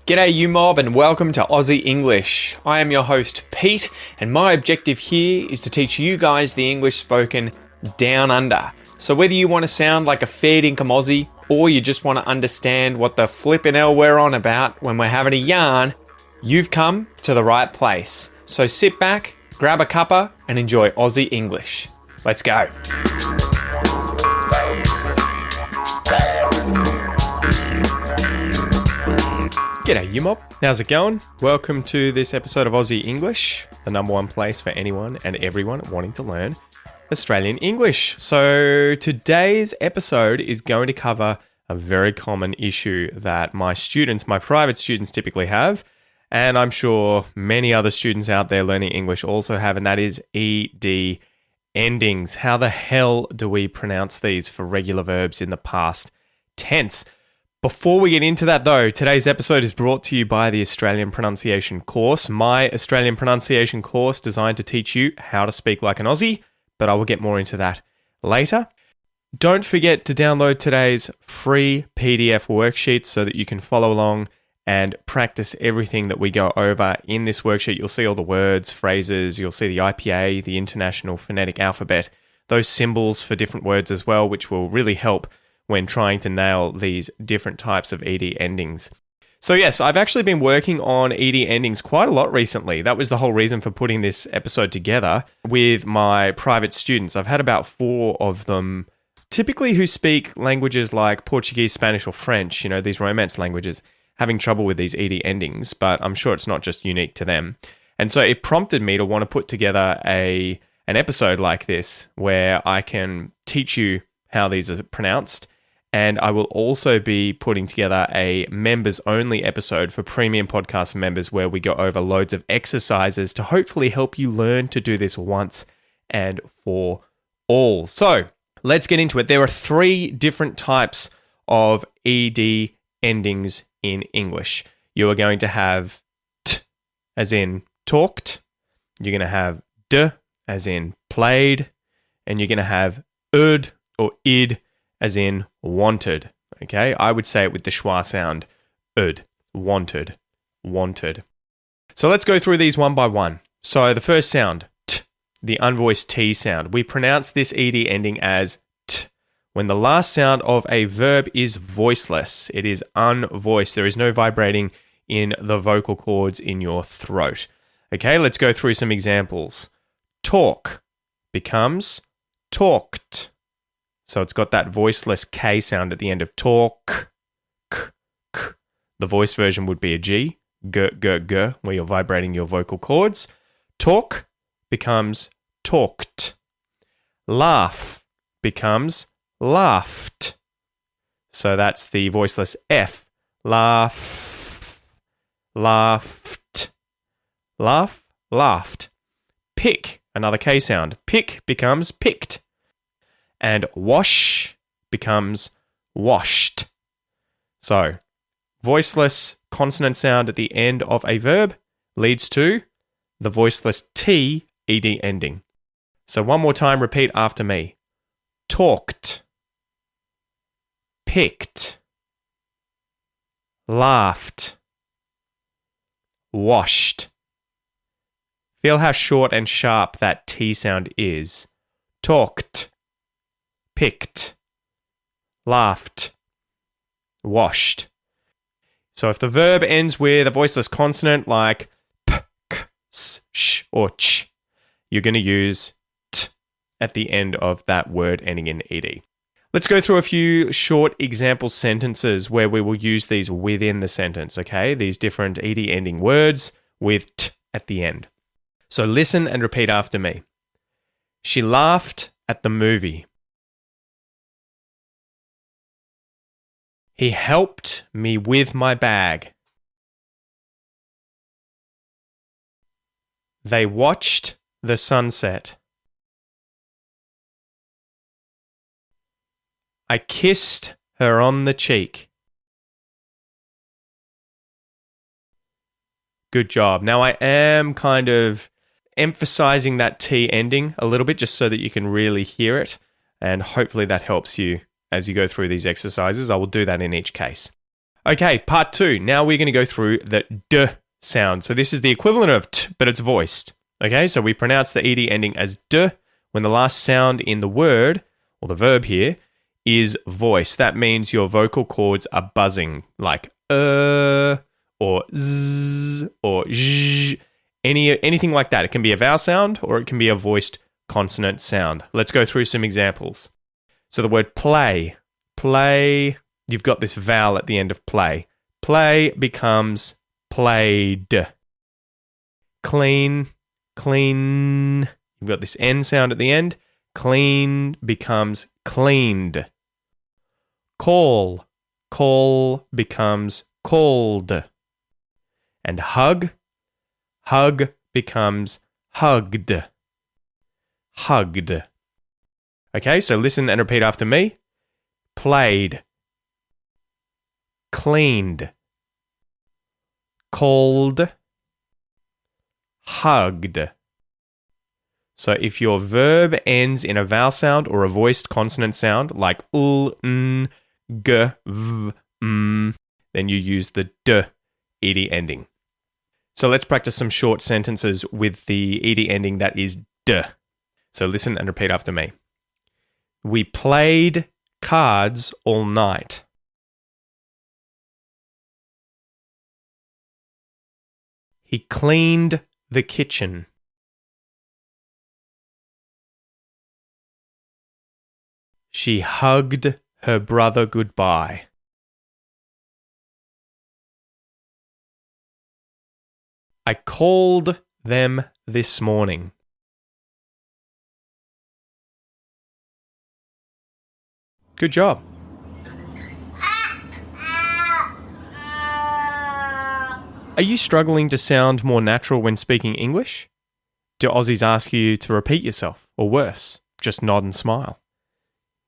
G'day you mob and welcome to Aussie English. I am your host Pete and my objective here is to teach you guys the English spoken down under. So whether you want to sound like a fair dinkum Aussie or you just want to understand what the flippin' hell we're on about when we're having a yarn, you've come to the right place. So sit back, grab a cuppa and enjoy Aussie English. Let's go. G'day you mob, how's it going? Welcome to this episode of Aussie English, the number one place for anyone and everyone wanting to learn Australian English. So today's episode is going to cover a very common issue that my private students typically have, and I'm sure many other students out there learning English also have, and that is ED endings. How the hell do we pronounce these for regular verbs in the past tense? Before we get into that though, today's episode is brought to you by the Australian Pronunciation Course, my Australian Pronunciation course designed to teach you how to speak like an Aussie, but I will get more into that later. Don't forget to download today's free PDF worksheet so that you can follow along and practice everything that we go over in this worksheet. You'll see all the words, phrases, you'll see the IPA, the International Phonetic Alphabet, those symbols for different words as well, which will really help when trying to nail these different types of ED endings. So yes, I've actually been working on ED endings quite a lot recently. That was the whole reason for putting this episode together with my private students. I've had about 4 of them, typically who speak languages like Portuguese, Spanish, or French, these Romance languages, having trouble with these ED endings, but I'm sure it's not just unique to them. And so it prompted me to want to put together an episode like this where I can teach you how these are pronounced. And I will also be putting together a members-only episode for premium podcast members where we go over loads of exercises to hopefully help you learn to do this once and for all. So let's get into it. There are 3 different types of ED endings in English. You are going to have t as in talked. You're going to have d as in played. And you're going to have ud or id as in wanted, okay? I would say it with the schwa sound, ud, wanted, wanted. So let's go through these one by one. So the first sound, t, the unvoiced T sound. We pronounce this ED ending as t. When the last sound of a verb is voiceless, it is unvoiced. There is no vibrating in the vocal cords in your throat. Okay, let's go through some examples. Talk becomes talked. So it's got that voiceless K sound at the end of talk, k, k. The voice version would be a G, g, g, g, where you're vibrating your vocal cords. Talk becomes talked. Laugh becomes laughed. So that's the voiceless F. Laugh, laughed. Laugh, laughed. Pick, another K sound. Pick becomes picked. And wash becomes washed. So, voiceless consonant sound at the end of a verb leads to the voiceless T ED ending. So one more time, repeat after me. Talked, picked, laughed, washed. Feel how short and sharp that T sound is. Talked, picked, laughed, washed. So if the verb ends with a voiceless consonant like p, k, s, sh, or ch, you're going to use t at the end of that word ending in ed. Let's go through a few short example sentences where we will use these within the sentence, okay? These different ed ending words with t at the end. So listen and repeat after me. She laughed at the movie. He helped me with my bag. They watched the sunset. I kissed her on the cheek. Good job. Now I am kind of emphasizing that T ending a little bit just so that you can really hear it. and hopefully that helps you as you go through these exercises. I will do that in each case. Okay, part 2. Now we're going to go through the D sound. So this is the equivalent of T, but it's voiced. Okay, so we pronounce the ED ending as D when the last sound in the word, or the verb here, is voiced. That means your vocal cords are buzzing, like or Z or Zh, anything like that. It can be a vowel sound or it can be a voiced consonant sound. Let's go through some examples. So the word play, you've got this vowel at the end of play. Play becomes played. Clean, you've got this N sound at the end. Clean becomes cleaned. Call becomes called. And hug becomes hugged. Okay, so listen and repeat after me. Played, cleaned, called, hugged. So if your verb ends in a vowel sound or a voiced consonant sound, like l, n, g, v, m, then you use the d ed ending. So let's practice some short sentences with the ed ending that is d. So listen and repeat after me. We played cards all night. He cleaned the kitchen. She hugged her brother goodbye. I called them this morning. Good job. Are you struggling to sound more natural when speaking English? Do Aussies ask you to repeat yourself, or worse, just nod and smile?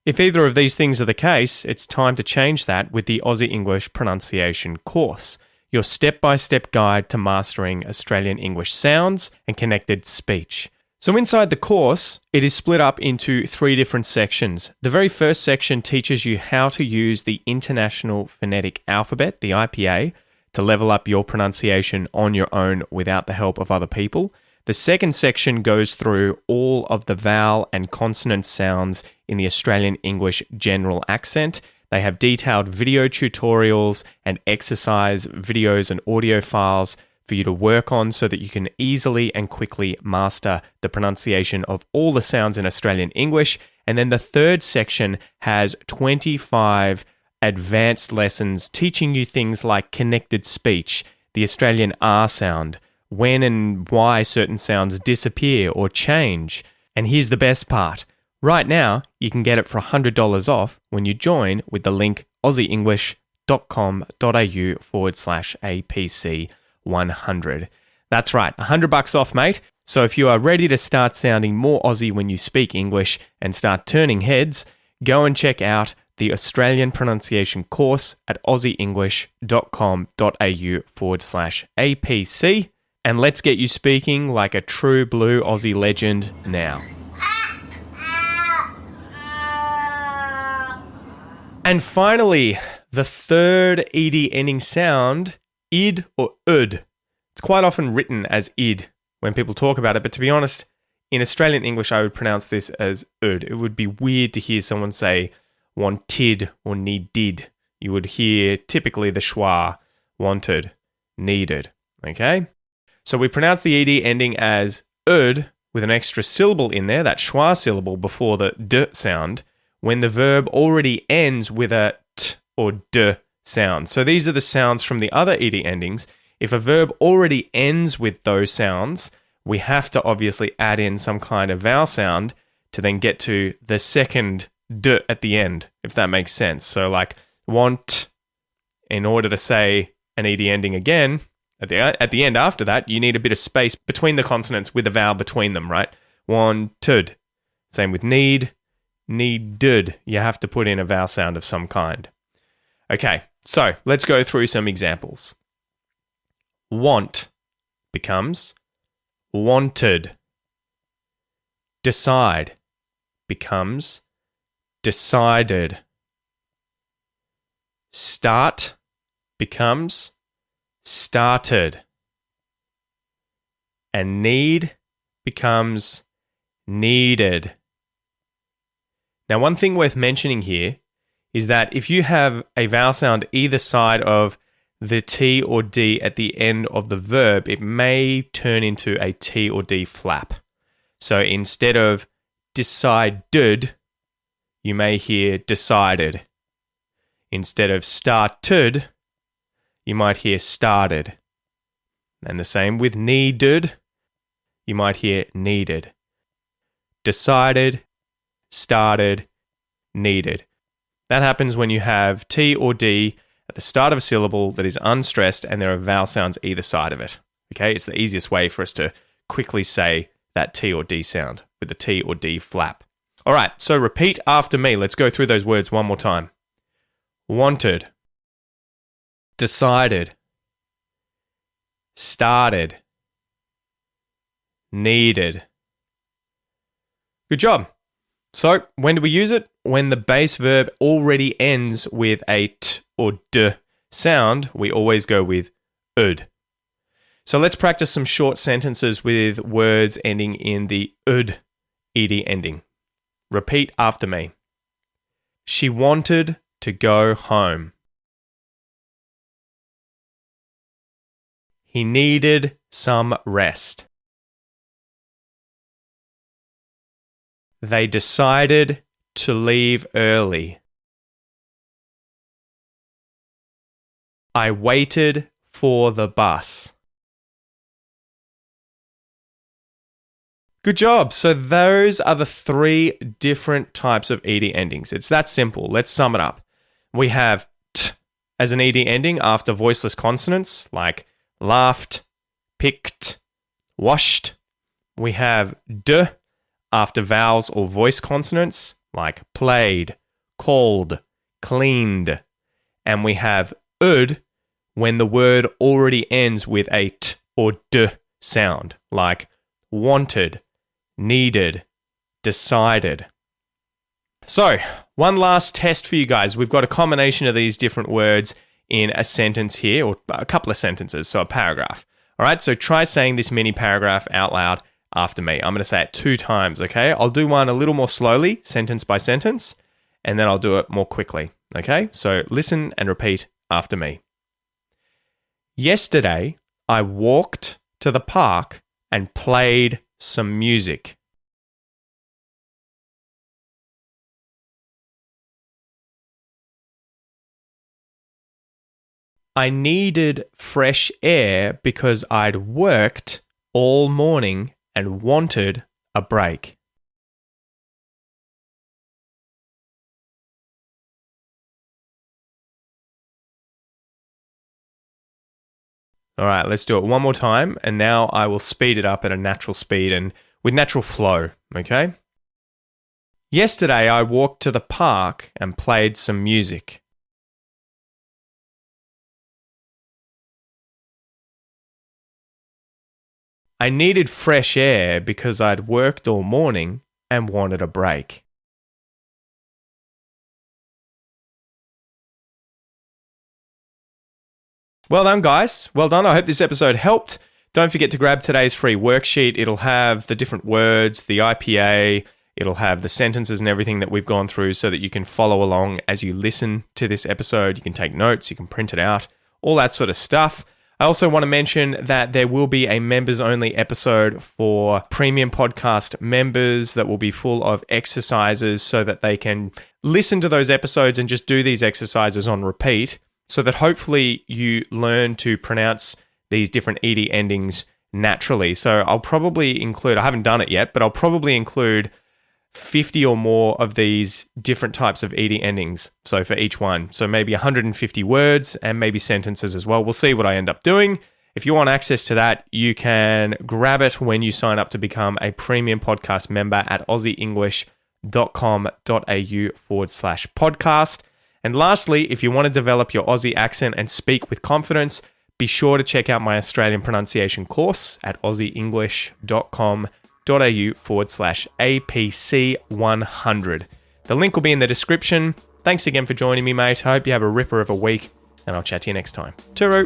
If either of these things are the case, it's time to change that with the Aussie English Pronunciation course, your step-by-step guide to mastering Australian English sounds and connected speech. So inside the course, it is split up into 3 different sections. The very first section teaches you how to use the International Phonetic Alphabet, the IPA, to level up your pronunciation on your own without the help of other people. The second section goes through all of the vowel and consonant sounds in the Australian English general accent. They have detailed video tutorials and exercise videos and audio files for you to work on so that you can easily and quickly master the pronunciation of all the sounds in Australian English. And then the third section has 25 advanced lessons teaching you things like connected speech, the Australian R sound, when and why certain sounds disappear or change. And here's the best part. Right now, you can get it for $100 off when you join with the link aussieenglish.com.au/APC100. That's right, $100 off, mate. So if you are ready to start sounding more Aussie when you speak English and start turning heads, go and check out the Australian pronunciation course at aussieenglish.com.au/APC. And let's get you speaking like a true blue Aussie legend now. And finally, the third ed ending sound, id or ud. It's quite often written as id when people talk about it, but to be honest, in Australian English, I would pronounce this as ud. It would be weird to hear someone say wanted or needed. You would hear typically the schwa, wanted, needed. Okay? So we pronounce the ed ending as ud with an extra syllable in there, that schwa syllable before the d sound, when the verb already ends with a t or d sound. So these are the sounds from the other ed endings. If a verb already ends with those sounds, we have to obviously add in some kind of vowel sound to then get to the second d at the end, if that makes sense. So like want, in order to say an ed ending again, at the end after that, you need a bit of space between the consonants with a vowel between them, right? Wanted. Same with need, needed. You have to put in a vowel sound of some kind. Okay, so let's go through some examples. Want becomes wanted. Decide becomes decided. Start becomes started. And need becomes needed. Now, one thing worth mentioning here is that if you have a vowel sound either side of the T or D at the end of the verb, it may turn into a T or D flap. So instead of decided, you may hear decided. Instead of started, you might hear started. And the same with needed, you might hear needed. Decided, started, needed. That happens when you have T or D at the start of a syllable that is unstressed and there are vowel sounds either side of it. Okay, it's the easiest way for us to quickly say that T or D sound with the T or D flap. All right, so repeat after me. Let's go through those words one more time. Wanted, decided, started, needed. Good job. So, when do we use it? When the base verb already ends with a T or D sound, we always go with ud. So let's practice some short sentences with words ending in the ud, ed ending. Repeat after me. She wanted to go home. He needed some rest. They decided to leave early. I waited for the bus. Good job. So those are the 3 different types of ed endings. It's that simple. Let's sum it up. We have t as an ed ending after voiceless consonants like laughed, picked, washed. We have d after vowels or voice consonants like played, called, cleaned. And we have ud when the word already ends with a t or d sound like wanted, needed, decided. So, one last test for you guys. We've got a combination of these different words in a sentence here, or a couple of sentences, so a paragraph. All right, so try saying this mini paragraph out loud after me. I'm going to say it 2 times, okay? I'll do one a little more slowly, sentence by sentence, and then I'll do it more quickly, okay? So listen and repeat after me. Yesterday, I walked to the park and played some music. I needed fresh air because I'd worked all morning and wanted a break. All right, let's do it one more time. And now I will speed it up at a natural speed and with natural flow, okay? Yesterday, I walked to the park and played some music. I needed fresh air because I'd worked all morning and wanted a break. Well done, guys. Well done. I hope this episode helped. Don't forget to grab today's free worksheet. It'll have the different words, the IPA, it'll have the sentences and everything that we've gone through so that you can follow along as you listen to this episode. You can take notes, you can print it out, all that sort of stuff. I also want to mention that there will be a members-only episode for premium podcast members that will be full of exercises so that they can listen to those episodes and just do these exercises on repeat so that hopefully you learn to pronounce these different ed endings naturally. So I'll probably include, I haven't done it yet, but I'll probably include 50 or more of these different types of ed endings. So for each one. So maybe 150 words and maybe sentences as well. We'll see what I end up doing. If you want access to that, you can grab it when you sign up to become a premium podcast member at aussieenglish.com.au/podcast. And lastly, if you want to develop your Aussie accent and speak with confidence, be sure to check out my Australian pronunciation course at aussieenglish.com.au/APC100. The link will be in the description. Thanks again for joining me, mate. I hope you have a ripper of a week, and I'll chat to you next time. Tooroo!